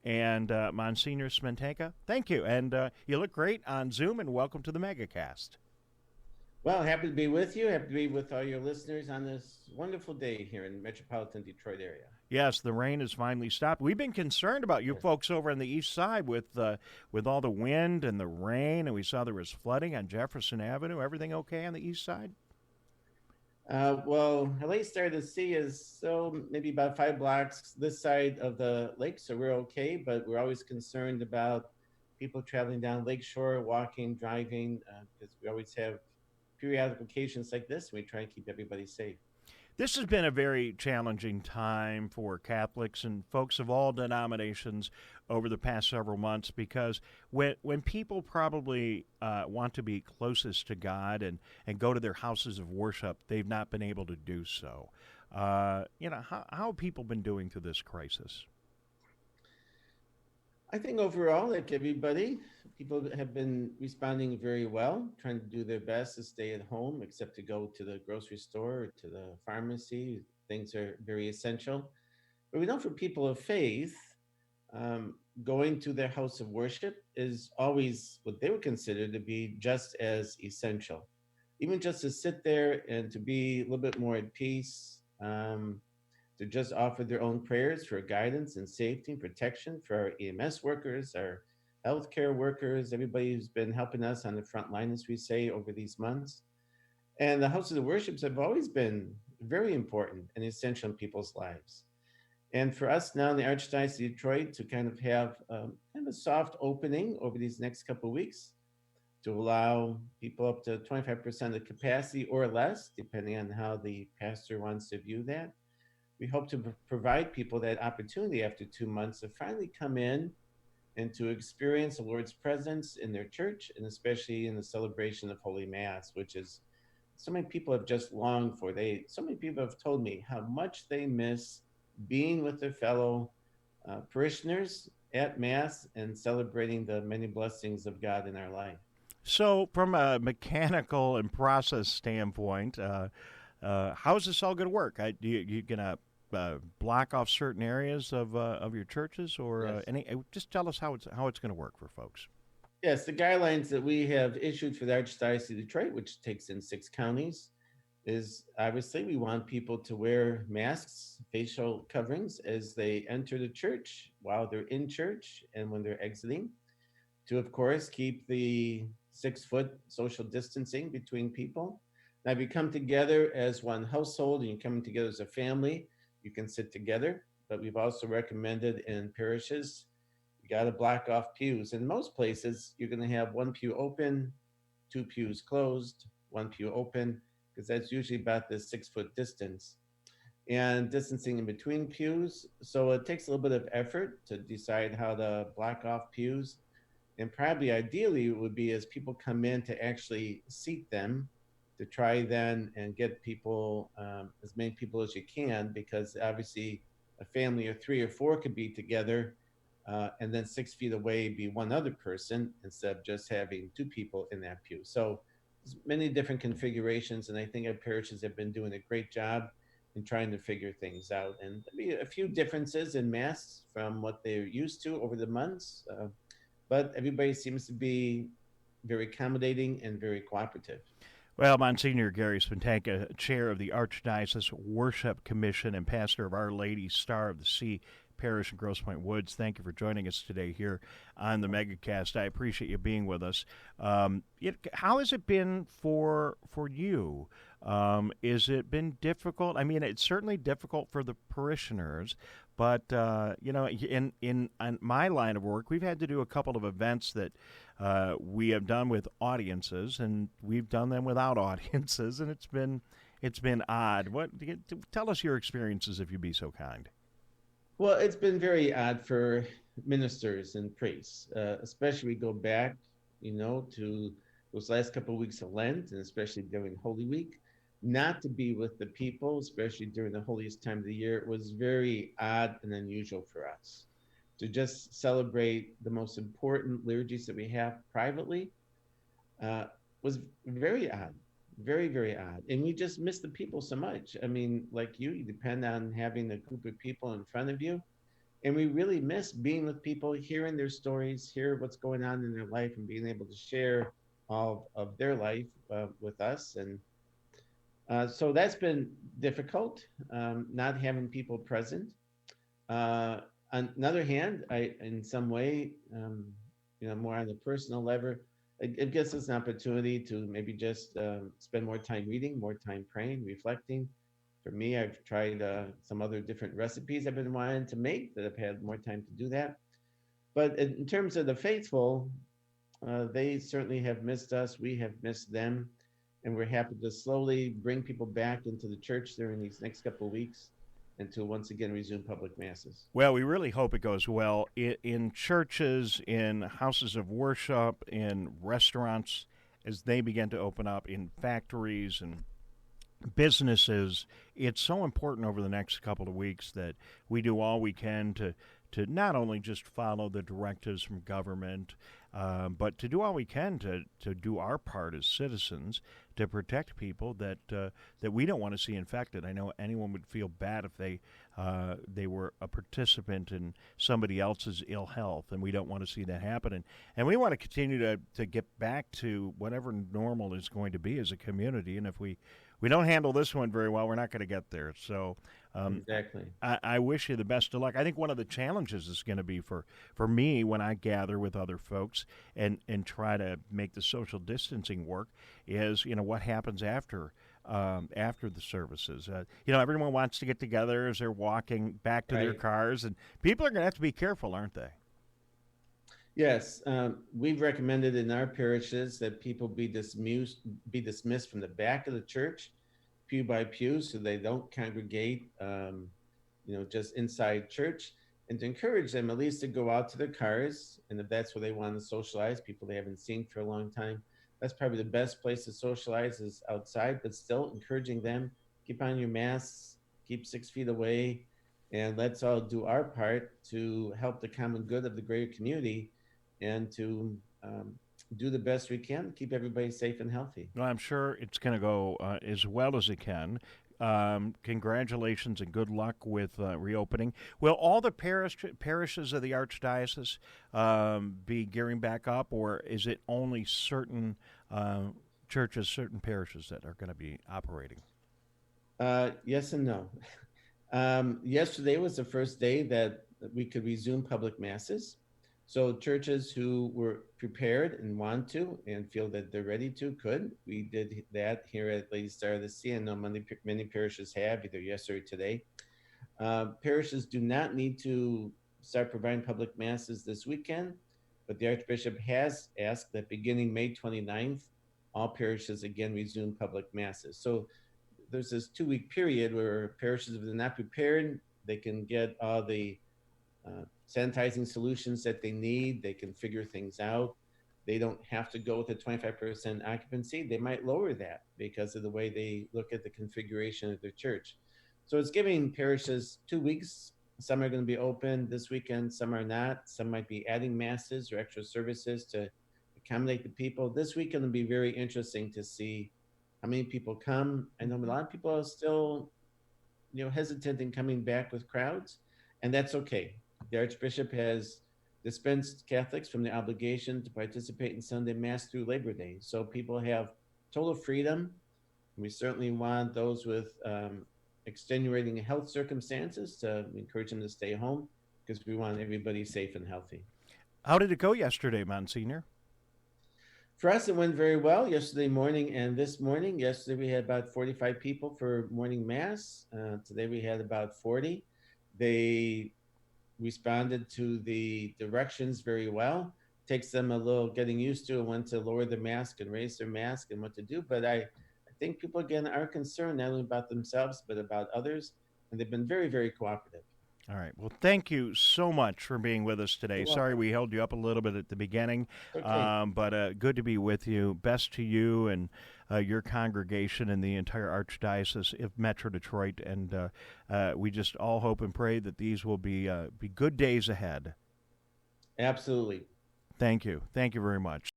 and Monsignor Smetanka. Thank you, and you look great on Zoom. And welcome to the MegaCast. Well, happy to be with you. Happy to be with all your listeners on this wonderful day here in metropolitan Detroit area. Yes, the rain has finally stopped. We've been concerned about you folks over on the east side with all the wind and the rain, and we saw there was flooding on Jefferson Avenue. Everything okay on the east side? Well, LA started to see is so maybe about 5 blocks this side of the lake, so we're okay. But we're always concerned about people traveling down Lakeshore, walking, driving, because we always have periodic occasions like this. And we try and keep everybody safe. This has been a very challenging time for Catholics and folks of all denominations over the past several months because when people probably want to be closest to God and go to their houses of worship, they've not been able to do so. How have people been doing through this crisis? I think overall, like everybody, people have been responding very well, trying to do their best to stay at home, except to go to the grocery store or to the pharmacy. Things are very essential. But we know for people of faith, going to their house of worship is always what they would consider to be just as essential. Even just to sit there and to be a little bit more at peace, to just offer their own prayers for guidance and safety and protection for our EMS workers, our healthcare workers, everybody who's been helping us on the front line, as we say, over these months. And the houses of worships have always been very important and essential in people's lives. And for us now in the Archdiocese of Detroit to kind of have kind of a soft opening over these next couple of weeks to allow people up to 25% of the capacity or less, depending on how the pastor wants to view that. We hope to provide people that opportunity after 2 months to finally come in and to experience the Lord's presence in their church, and especially in the celebration of Holy Mass, which is so many people have just longed for. So many people have told me how much they miss being with their fellow parishioners at Mass and celebrating the many blessings of God in our life. So, from a mechanical and process standpoint, how's this all going to work? You going to block off certain areas of your churches, or Yes. just tell us how it's going to work for folks. Yes, the guidelines that we have issued for the Archdiocese of Detroit, which takes in 6 counties, is obviously we want people to wear masks, facial coverings as they enter the church, while they're in church, and when they're exiting. To, of course, keep the 6-foot social distancing between people. Now, if you come together as one household and you're coming together as a family, you can sit together. But we've also recommended in parishes, you got to block off pews. In most places, you're going to have 1 pew open, 2 pews closed, 1 pew open, because that's usually about the 6-foot distance and distancing in between pews. So it takes a little bit of effort to decide how to block off pews. And probably ideally it would be as people come in to actually seat them, to try then and get people, as many people as you can, because obviously a family of 3 or 4 could be together, and then 6 feet away be one other person instead of just having 2 people in that pew. So there's many different configurations, and I think our parishes have been doing a great job in trying to figure things out. And there'll be a few differences in masks from what they're used to over the months, but everybody seems to be very accommodating and very cooperative. Well, Monsignor Gary Smetanka, chair of the Archdiocese Worship Commission and pastor of Our Lady Star of the Sea Parish in Grosse Point Woods, thank you for joining us today here on the MegaCast. I appreciate you being with us. How has it been for you? Has it been difficult? I mean, it's certainly difficult for the parishioners, but in my line of work, we've had to do a couple of events that we have done with audiences, and we've done them without audiences, and it's been odd. Tell us your experiences, if you'd be so kind. Well, it's been very odd for ministers and priests, especially we go back, to those last couple of weeks of Lent, and especially during Holy Week, not to be with the people, especially during the holiest time of the year. It was very odd and unusual for us to just celebrate the most important liturgies that we have privately. Was very odd, very, very odd. And we just miss the people so much. I mean, like you depend on having a group of people in front of you. And we really miss being with people, hearing their stories, hear what's going on in their life, and being able to share all of their life with us. And so that's been difficult, not having people present. Uh, on the other hand, in some way, more on a personal level, it gives us an opportunity to maybe just spend more time reading, more time praying, reflecting. For me, I've tried some other different recipes I've been wanting to make that I've had more time to do that. But in terms of the faithful, they certainly have missed us. We have missed them. And we're happy to slowly bring people back into the church during these next couple of weeks and to once again resume public masses. Well, we really hope it goes well in churches, in houses of worship, in restaurants as they begin to open up, in factories and businesses. It's so important over the next couple of weeks that we do all we can to not only just follow the directives from government, but to do all we can to do our part as citizens to protect people that we don't want to see infected. I know anyone would feel bad if they were a participant in somebody else's ill health, and we don't want to see that happen. And we want to continue to get back to whatever normal is going to be as a community. And if we don't handle this one very well, we're not going to get there. So exactly. I wish you the best of luck. I think one of the challenges is going to be for me when I gather with other folks and try to make the social distancing work is, what happens after the services. Everyone wants to get together as they're walking back to their cars, and people are going to have to be careful, aren't they? Yes, we've recommended in our parishes that people be dismissed from the back of the church, pew by pew, so they don't congregate, just inside church, and to encourage them at least to go out to their cars, and if that's where they want to socialize, people they haven't seen for a long time, that's probably the best place to socialize is outside, but still encouraging them, keep on your masks, keep 6 feet away, and let's all do our part to help the common good of the greater community and to do the best we can to keep everybody safe and healthy. Well, I'm sure it's going to go as well as it can. Congratulations and good luck with reopening. Will all the parishes of the Archdiocese be gearing back up, or is it only certain churches, certain parishes that are going to be operating? Yes and no. Yesterday was the first day that we could resume public masses. So churches who were prepared and want to and feel that they're ready to could. We did that here at Lady Star of the Sea. I know many parishes have, either yesterday or today. Parishes do not need to start providing public masses this weekend, but the Archbishop has asked that beginning May 29th, all parishes again resume public masses. So there's this 2-week period where parishes, if they're not prepared, they can get all the sanitizing solutions that they need. They can figure things out. They don't have to go with a 25% occupancy. They might lower that because of the way they look at the configuration of their church. So it's giving parishes 2 weeks. Some are going to be open this weekend, some are not. Some might be adding masses or extra services to accommodate the people. This weekend will be very interesting to see how many people come. I know a lot of people are still, hesitant in coming back with crowds, and that's okay. The Archbishop has dispensed Catholics from the obligation to participate in Sunday Mass through Labor Day. So people have total freedom. We certainly want those with extenuating health circumstances to encourage them to stay home because we want everybody safe and healthy. How did it go yesterday, Monsignor? For us, it went very well yesterday morning and this morning. Yesterday, we had about 45 people for morning Mass. Today, we had about 40. They responded to the directions very well. Takes them a little getting used to when to lower the mask and raise their mask and what to do. But I think people, again, are concerned not only about themselves, but about others. And they've been very, very cooperative. All right. Well, thank you so much for being with us today. Sorry we held you up a little bit at the beginning, Okay. but good to be with you. Best to you and your congregation and the entire Archdiocese of Metro Detroit. And we just all hope and pray that these will be good days ahead. Absolutely. Thank you. Thank you very much.